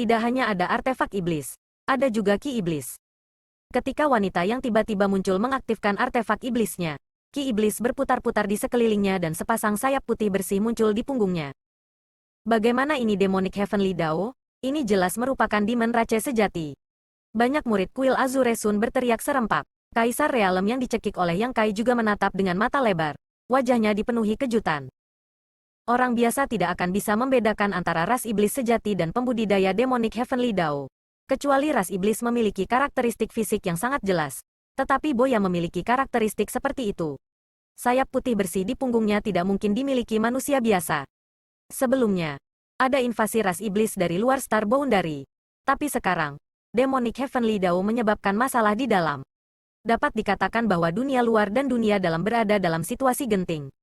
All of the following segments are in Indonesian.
Tidak hanya ada artefak iblis, ada juga ki iblis. Ketika wanita yang tiba-tiba muncul mengaktifkan artefak iblisnya, ki iblis berputar-putar di sekelilingnya dan sepasang sayap putih bersih muncul di punggungnya. Bagaimana ini Demonic Heavenly Dao? Ini jelas merupakan Demon Rache sejati. Banyak murid kuil Azure Sun berteriak serempak. Kaisar Realem yang dicekik oleh Yang Kai juga menatap dengan mata lebar. Wajahnya dipenuhi kejutan. Orang biasa tidak akan bisa membedakan antara ras iblis sejati dan pembudidaya Demonic Heavenly Dao. Kecuali ras iblis memiliki karakteristik fisik yang sangat jelas. Tetapi Boya memiliki karakteristik seperti itu. Sayap putih bersih di punggungnya tidak mungkin dimiliki manusia biasa. Sebelumnya, ada invasi ras iblis dari luar Star Boundary. Tapi sekarang, Demonic Heavenly Dao menyebabkan masalah di dalam. Dapat dikatakan bahwa dunia luar dan dunia dalam berada dalam situasi genting.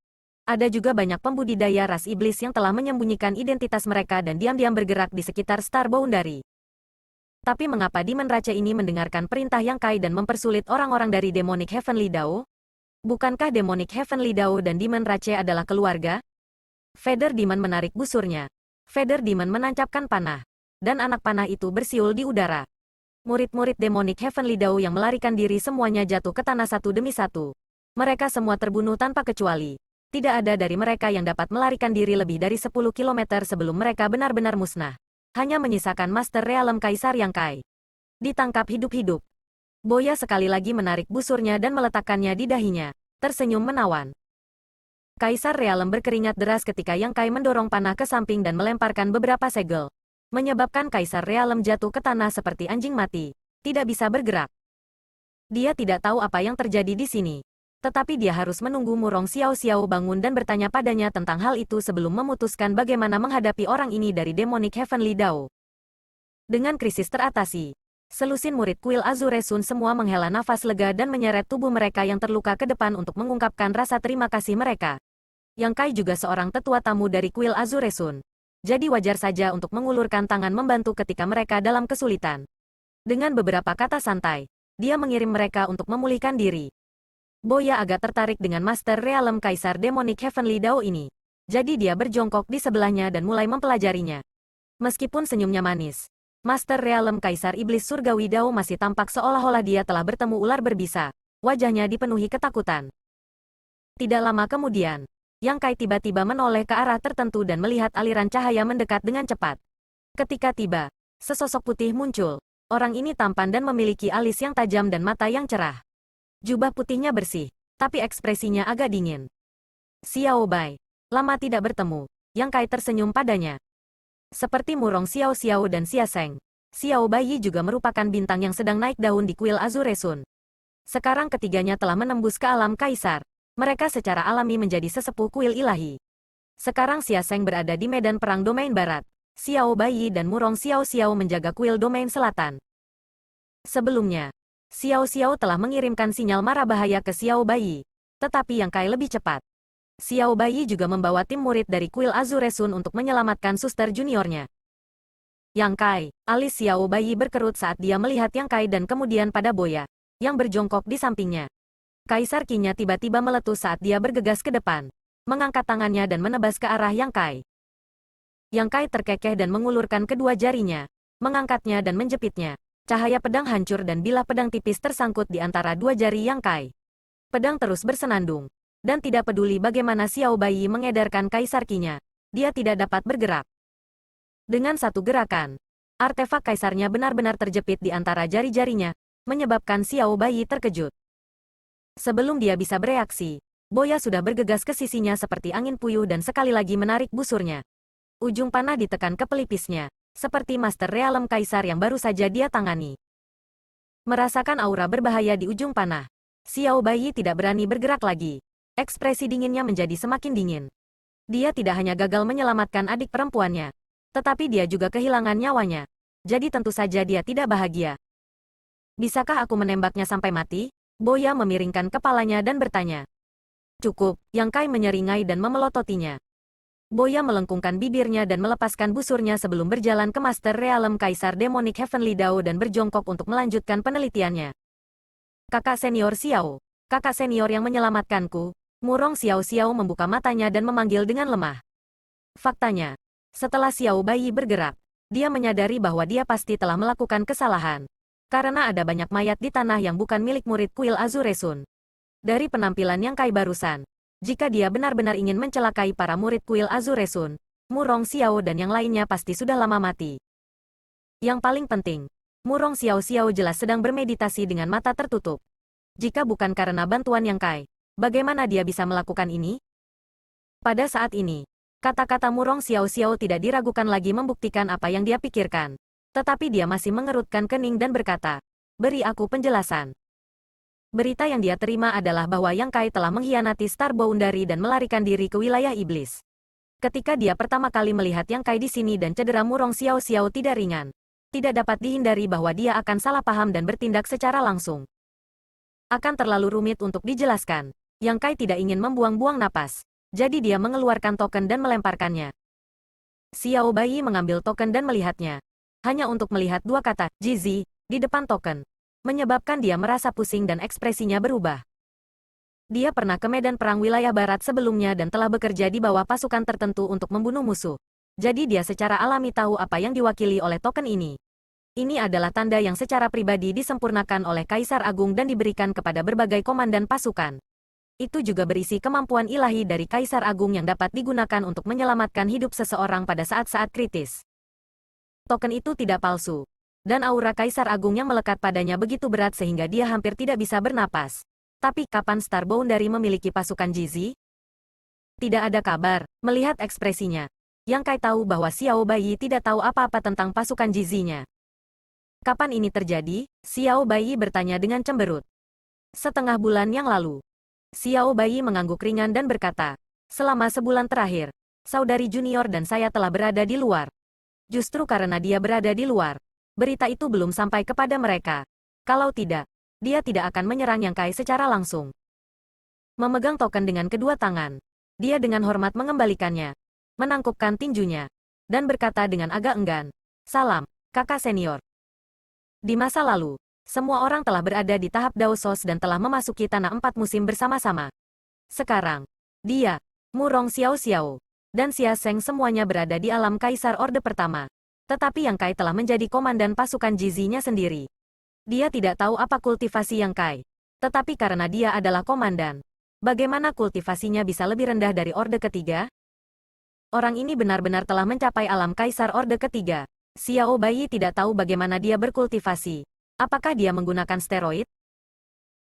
Ada juga banyak pembudidaya ras iblis yang telah menyembunyikan identitas mereka dan diam-diam bergerak di sekitar Star Boundary. Tapi mengapa Demon Rache ini mendengarkan perintah Yang Kai dan mempersulit orang-orang dari Demonic Heavenly Dao? Bukankah Demonic Heavenly Dao dan Demon Rache adalah keluarga? Feather Demon menarik busurnya. Feather Demon menancapkan panah. Dan anak panah itu bersiul di udara. Murid-murid Demonic Heavenly Dao yang melarikan diri semuanya jatuh ke tanah satu demi satu. Mereka semua terbunuh tanpa kecuali. Tidak ada dari mereka yang dapat melarikan diri lebih dari 10 km sebelum mereka benar-benar musnah. Hanya menyisakan Master Realem Kaisar Yang Kai. Ditangkap hidup-hidup. Boya sekali lagi menarik busurnya dan meletakkannya di dahinya. Tersenyum menawan. Kaisar Realem berkeringat deras ketika Yang Kai mendorong panah ke samping dan melemparkan beberapa segel. Menyebabkan Kaisar Realem jatuh ke tanah seperti anjing mati. Tidak bisa bergerak. Dia tidak tahu apa yang terjadi di sini. Tetapi dia harus menunggu Murong Xiao Xiao bangun dan bertanya padanya tentang hal itu sebelum memutuskan bagaimana menghadapi orang ini dari Demonic Heavenly Dao. Dengan krisis teratasi, selusin murid kuil Azure Sun semua menghela nafas lega dan menyeret tubuh mereka yang terluka ke depan untuk mengungkapkan rasa terima kasih mereka. Yang Kai juga seorang tetua tamu dari kuil Azure Sun. Jadi wajar saja untuk mengulurkan tangan membantu ketika mereka dalam kesulitan. Dengan beberapa kata santai, dia mengirim mereka untuk memulihkan diri. Boya agak tertarik dengan Master Realem Kaisar Demonic Heavenly Dao ini. Jadi dia berjongkok di sebelahnya dan mulai mempelajarinya. Meskipun senyumnya manis, Master Realem Kaisar Iblis Surgawi Dao masih tampak seolah-olah dia telah bertemu ular berbisa. Wajahnya dipenuhi ketakutan. Tidak lama kemudian, Yang Kai tiba-tiba menoleh ke arah tertentu dan melihat aliran cahaya mendekat dengan cepat. Ketika tiba, sesosok putih muncul. Orang ini tampan dan memiliki alis yang tajam dan mata yang cerah. Jubah putihnya bersih, tapi ekspresinya agak dingin. Xiao Bai, lama tidak bertemu. Yang Kai tersenyum padanya. Seperti Murong Xiao Xiao dan Xia Seng, Xiao Bai juga merupakan bintang yang sedang naik daun di kuil Azure Sun. Sekarang ketiganya telah menembus ke alam kaisar. Mereka secara alami menjadi sesepuh kuil ilahi. Sekarang Xia Seng berada di medan perang domain barat. Xiao Bai dan Murong Xiao Xiao menjaga kuil domain selatan. Sebelumnya, Xiao Xiao telah mengirimkan sinyal mara bahaya ke Xiao Bai. Tetapi Yang Kai lebih cepat. Xiao Bai juga membawa tim murid dari kuil Azure Sun untuk menyelamatkan suster juniornya. Yang Kai, alis Xiao Bai berkerut saat dia melihat Yang Kai dan kemudian pada Boya, yang berjongkok di sampingnya. Kaisar Qi-nya tiba-tiba meletus saat dia bergegas ke depan, mengangkat tangannya dan menebas ke arah Yang Kai. Yang Kai terkekeh dan mengulurkan kedua jarinya, mengangkatnya dan menjepitnya. Cahaya pedang hancur dan bilah pedang tipis tersangkut di antara dua jari Yang Kai. Pedang terus bersenandung, dan tidak peduli bagaimana Xiao Bai mengedarkan Kaisar Qi-nya, dia tidak dapat bergerak. Dengan satu gerakan, artefak kaisarnya benar-benar terjepit di antara jari-jarinya, menyebabkan Xiao Bai terkejut. Sebelum dia bisa bereaksi, Boya sudah bergegas ke sisinya seperti angin puyuh dan sekali lagi menarik busurnya. Ujung panah ditekan ke pelipisnya, seperti Master Realem Kaisar yang baru saja dia tangani. Merasakan aura berbahaya di ujung panah, Xiao Bai tidak berani bergerak lagi. Ekspresi dinginnya menjadi semakin dingin. Dia tidak hanya gagal menyelamatkan adik perempuannya, tetapi dia juga kehilangan nyawanya. Jadi tentu saja dia tidak bahagia. Bisakah aku menembaknya sampai mati? Boya memiringkan kepalanya dan bertanya. Cukup, Yang Kai menyeringai dan memelototinya. Boya melengkungkan bibirnya dan melepaskan busurnya sebelum berjalan ke Master Realem Kaisar Demonic Heavenly Dao dan berjongkok untuk melanjutkan penelitiannya. Kakak senior Xiao, kakak senior yang menyelamatkanku. Murong Xiao Xiao membuka matanya dan memanggil dengan lemah. Faktanya, setelah Xiao Bai bergerak, Dia menyadari bahwa dia pasti telah melakukan kesalahan. Karena ada banyak mayat di tanah yang bukan milik murid kuil Azuresun. Dari penampilan Yang Kai barusan, jika dia benar-benar ingin mencelakai para murid kuil Azuresun, Murong Xiao dan yang lainnya pasti sudah lama mati. Yang paling penting, Murong Xiao jelas sedang bermeditasi dengan mata tertutup. Jika bukan karena bantuan Yang Kai, bagaimana dia bisa melakukan ini? Pada saat ini, kata-kata Murong Xiao tidak diragukan lagi membuktikan apa yang dia pikirkan. Tetapi dia masih mengerutkan kening dan berkata, "Beri aku penjelasan." Berita yang dia terima adalah bahwa Yang Kai telah mengkhianati Star Boundary dan melarikan diri ke wilayah iblis. Ketika dia pertama kali melihat Yang Kai di sini dan cedera Murong Xiao tidak ringan, tidak dapat dihindari bahwa dia akan salah paham dan bertindak secara langsung. Akan terlalu rumit untuk dijelaskan. Yang Kai tidak ingin membuang-buang napas. Jadi dia mengeluarkan token dan melemparkannya. Xiao Bai mengambil token dan melihatnya. Hanya untuk melihat dua kata, Jizi, di depan token. Menyebabkan dia merasa pusing dan ekspresinya berubah. Dia pernah ke medan perang wilayah barat sebelumnya dan telah bekerja di bawah pasukan tertentu untuk membunuh musuh. Jadi dia secara alami tahu apa yang diwakili oleh token ini. Ini adalah tanda yang secara pribadi disempurnakan oleh Kaisar Agung dan diberikan kepada berbagai komandan pasukan. Itu juga berisi kemampuan ilahi dari Kaisar Agung yang dapat digunakan untuk menyelamatkan hidup seseorang pada saat-saat kritis. Token itu tidak palsu. Dan aura Kaisar Agung yang melekat padanya begitu berat sehingga dia hampir tidak bisa bernapas. Tapi kapan Star Boundary memiliki pasukan Jizi? Tidak ada kabar. Melihat ekspresinya, Yang Kai tahu bahwa Xiao Bai tidak tahu apa-apa tentang pasukan Jizi-nya. Kapan ini terjadi? Xiao Bai bertanya dengan cemberut. Setengah bulan yang lalu. Xiao Bai mengangguk ringan dan berkata, "Selama sebulan terakhir, saudari junior dan saya telah berada di luar. Justru karena dia berada di luar, berita itu belum sampai kepada mereka. Kalau tidak, dia tidak akan menyerang Yang Kai secara langsung." Memegang token dengan kedua tangan, dia dengan hormat mengembalikannya, menangkupkan tinjunya, dan berkata dengan agak enggan, "Salam, kakak senior." Di masa lalu, semua orang telah berada di tahap Daosos dan telah memasuki tanah 4 musim bersama-sama. Sekarang, dia, Murong Xiao, dan Xia Sheng semuanya berada di alam Kaisar Orde Pertama. Tetapi Yang Kai telah menjadi komandan pasukan Jizi-nya sendiri. Dia tidak tahu apa kultivasi Yang Kai. Tetapi karena dia adalah komandan, bagaimana kultivasinya bisa lebih rendah dari Orde Ketiga? Orang ini benar-benar telah mencapai alam Kaisar Orde Ketiga. Xiao Bai tidak tahu bagaimana dia berkultivasi. Apakah dia menggunakan steroid?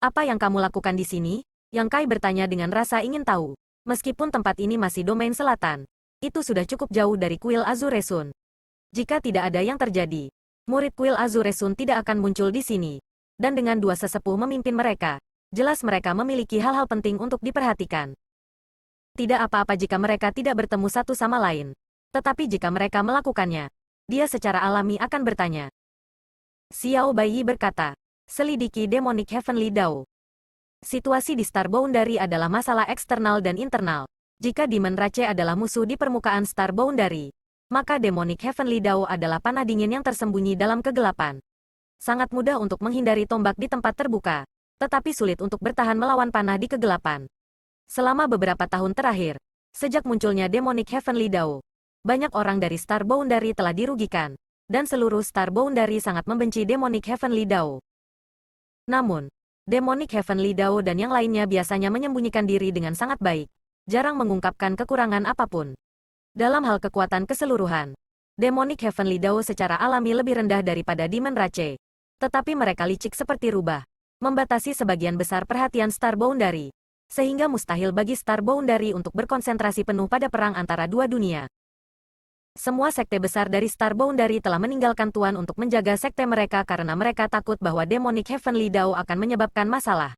Apa yang kamu lakukan di sini? Yang Kai bertanya dengan rasa ingin tahu. Meskipun tempat ini masih domain selatan, itu sudah cukup jauh dari kuil Azuresun. Jika tidak ada yang terjadi, murid kuil Azuresun tidak akan muncul di sini. Dan dengan dua sesepuh memimpin mereka, jelas mereka memiliki hal-hal penting untuk diperhatikan. Tidak apa-apa jika mereka tidak bertemu satu sama lain. Tetapi jika mereka melakukannya, dia secara alami akan bertanya. Xiao Bai berkata, "Selidiki Demonic Heavenly Dao." Situasi di Star Boundary adalah masalah eksternal dan internal. Jika Demon Rache adalah musuh di permukaan Star Boundary, maka Demonic Heavenly Dao adalah panah dingin yang tersembunyi dalam kegelapan. Sangat mudah untuk menghindari tombak di tempat terbuka, tetapi sulit untuk bertahan melawan panah di kegelapan. Selama beberapa tahun terakhir, sejak munculnya Demonic Heavenly Dao, banyak orang dari Star Boundary telah dirugikan. Dan seluruh Star Boundary sangat membenci Demonic Heavenly Dao. Namun, Demonic Heavenly Dao dan yang lainnya biasanya menyembunyikan diri dengan sangat baik, jarang mengungkapkan kekurangan apapun. Dalam hal kekuatan keseluruhan, Demonic Heavenly Dao secara alami lebih rendah daripada Demon Rache. Tetapi mereka licik seperti rubah, membatasi sebagian besar perhatian Star Boundary, sehingga mustahil bagi Star Boundary untuk berkonsentrasi penuh pada perang antara dua dunia. Semua sekte besar dari Star Boundary telah meninggalkan Tuan untuk menjaga sekte mereka karena mereka takut bahwa Demonic Heavenly Dao akan menyebabkan masalah.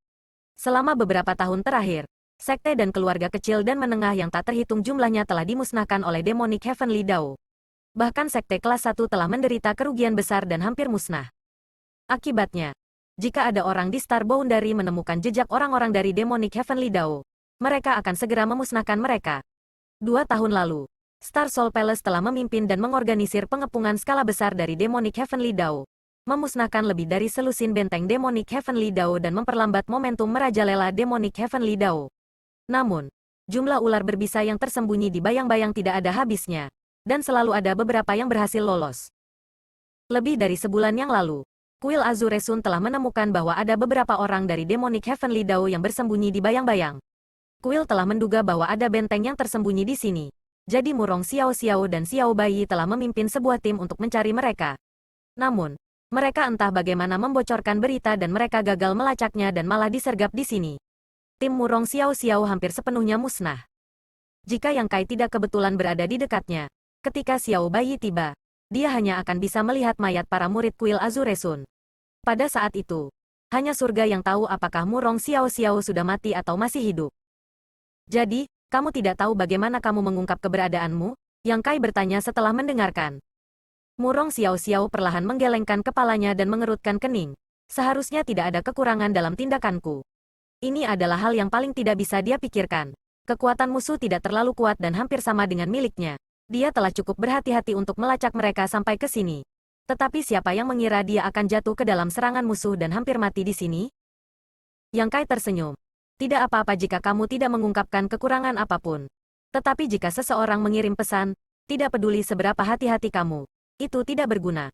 Selama beberapa tahun terakhir, sekte dan keluarga kecil dan menengah yang tak terhitung jumlahnya telah dimusnahkan oleh Demonic Heavenly Dao. Bahkan sekte kelas 1 telah menderita kerugian besar dan hampir musnah. Akibatnya, jika ada orang di Star Boundary menemukan jejak orang-orang dari Demonic Heavenly Dao, mereka akan segera memusnahkan mereka. 2 tahun lalu, Star Soul Palace telah memimpin dan mengorganisir pengepungan skala besar dari Demonic Heavenly Dao, memusnahkan lebih dari selusin benteng Demonic Heavenly Dao dan memperlambat momentum merajalela Demonic Heavenly Dao. Namun, jumlah ular berbisa yang tersembunyi di bayang-bayang tidak ada habisnya, dan selalu ada beberapa yang berhasil lolos. Lebih dari sebulan yang lalu, Kuil Azure Sun telah menemukan bahwa ada beberapa orang dari Demonic Heavenly Dao yang bersembunyi di bayang-bayang. Kuil telah menduga bahwa ada benteng yang tersembunyi di sini. Jadi Murong Xiao Xiao dan Xiao Baiyi telah memimpin sebuah tim untuk mencari mereka. Namun, mereka entah bagaimana membocorkan berita dan mereka gagal melacaknya dan malah disergap di sini. Tim Murong Xiao Xiao hampir sepenuhnya musnah. Jika Yang Kai tidak kebetulan berada di dekatnya, ketika Xiao Baiyi tiba, dia hanya akan bisa melihat mayat para murid kuil Azure Sun. Pada saat itu, hanya surga yang tahu apakah Murong Xiao Xiao sudah mati atau masih hidup. Jadi, kamu tidak tahu bagaimana kamu mengungkap keberadaanmu? Yang Kai bertanya setelah mendengarkan. Murong Xiao Xiao perlahan menggelengkan kepalanya dan mengerutkan kening. Seharusnya tidak ada kekurangan dalam tindakanku. Ini adalah hal yang paling tidak bisa dia pikirkan. Kekuatan musuh tidak terlalu kuat dan hampir sama dengan miliknya. Dia telah cukup berhati-hati untuk melacak mereka sampai ke sini. Tetapi siapa yang mengira dia akan jatuh ke dalam serangan musuh dan hampir mati di sini? Yang Kai tersenyum. Tidak apa-apa jika kamu tidak mengungkapkan kekurangan apapun. Tetapi jika seseorang mengirim pesan, tidak peduli seberapa hati-hati kamu, itu tidak berguna.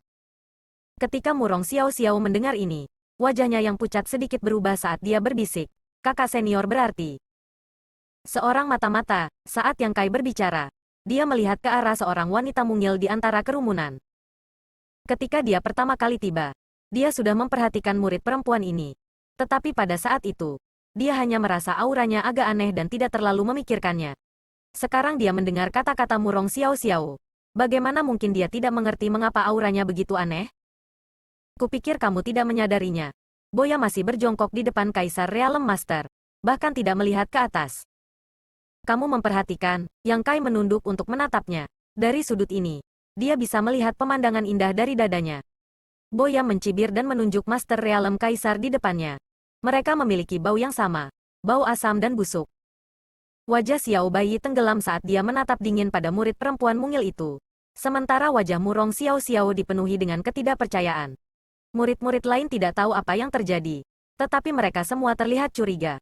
Ketika Murong Xiao Xiao mendengar ini, wajahnya yang pucat sedikit berubah saat dia berbisik. Kakak senior berarti. Seorang mata-mata, saat Yang Kai berbicara, dia melihat ke arah seorang wanita mungil di antara kerumunan. Ketika dia pertama kali tiba, dia sudah memperhatikan murid perempuan ini. Tetapi pada saat itu, dia hanya merasa auranya agak aneh dan tidak terlalu memikirkannya. Sekarang dia mendengar kata-kata Murong Xiao Xiao. Bagaimana mungkin dia tidak mengerti mengapa auranya begitu aneh? Kupikir kamu tidak menyadarinya. Boya masih berjongkok di depan Kaisar Realm Master, bahkan tidak melihat ke atas. Kamu memperhatikan, Yang Kai menunduk untuk menatapnya. Dari sudut ini, dia bisa melihat pemandangan indah dari dadanya. Boya mencibir dan menunjuk Master Realm Kaisar di depannya. Mereka memiliki bau yang sama, bau asam dan busuk. Wajah Xiao Baiyi tenggelam saat dia menatap dingin pada murid perempuan mungil itu. Sementara wajah Murong Xiao Xiao dipenuhi dengan ketidakpercayaan. Murid-murid lain tidak tahu apa yang terjadi, tetapi mereka semua terlihat curiga.